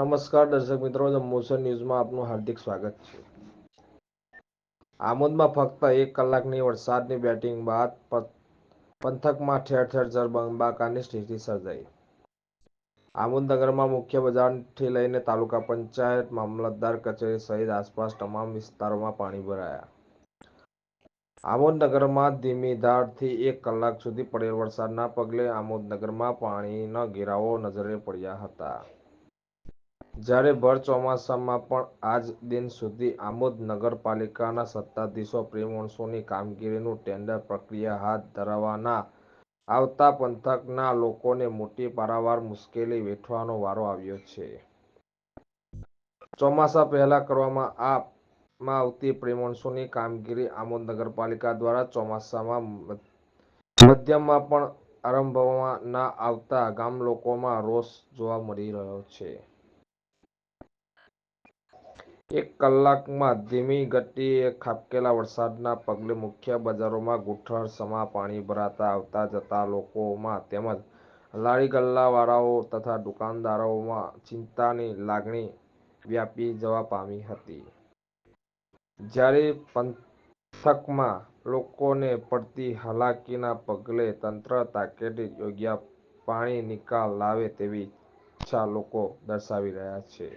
નમસ્કાર દર્શક મિત્રો, જંબુસર ન્યૂઝમાં આપનું હાર્દિક સ્વાગત છે. આમોદમાં ફક્ત 1 કલાકની વરસાદની બેટિંગ બાદ પંથકમાં ઠેર ઠેર જળબંબાકારની સ્થિતિ સર્જાઈ. આમોદ નગરમાં મુખ્ય બજારથી લઈને તાલુકા પંચાયત, મામલતદાર કચેરી સહિત આસપાસ તમામ વિસ્તારોમાં પાણી ભરાયા. આમોદ નગરમાં ધીમી ધારથી 1 કલાક સુધી પડેલ વરસાદના પગલે આમોદ નગરમાં પાણીના ઘેરાવો નજરે પડ્યા હતા. જ્યારે ભર ચોમાસામાં પણ આજ દિન સુધી આમોદ નગરપાલિકાના સત્તાધીશો પ્રી-મોન્સૂનની કામગીરીનું ટેન્ડર પ્રક્રિયા હાથ ધરવાના આવતા પંથકના લોકોને મોટી પારાવાર મુશ્કેલી વેઠવાનો વારો આવ્યો છે. ચોમાસા પહેલા કરવામાં આવતી પ્રી-મોન્સૂનની કામગીરી આમોદ નગરપાલિકા દ્વારા ચોમાસામાં મધ્યમાં પણ આરંભવામાં ના આવતા ગામલોકોમાં રોષ જોવા મળી રહ્યો છે. 1 કલાકમાં ધીમી ગતિએ ખાબકેલા વરસાદના પગલે મુખ્ય બજારોમાં ઘૂંટણસમા પાણી ભરાતા આવતા જતા લોકોમાં તેમજ લારી ગલ્લાવાળાઓ તથા દુકાનદારોમાં ચિંતાની લાગણી વ્યાપી જવા પામી હતી. જ્યારે પંથકમાં લોકોને પડતી હાલાકીના પગલે તંત્ર તાકીદે યોગ્ય પાણી નિકાલ લાવે તેવી ઈચ્છા લોકો દર્શાવી રહ્યા છે.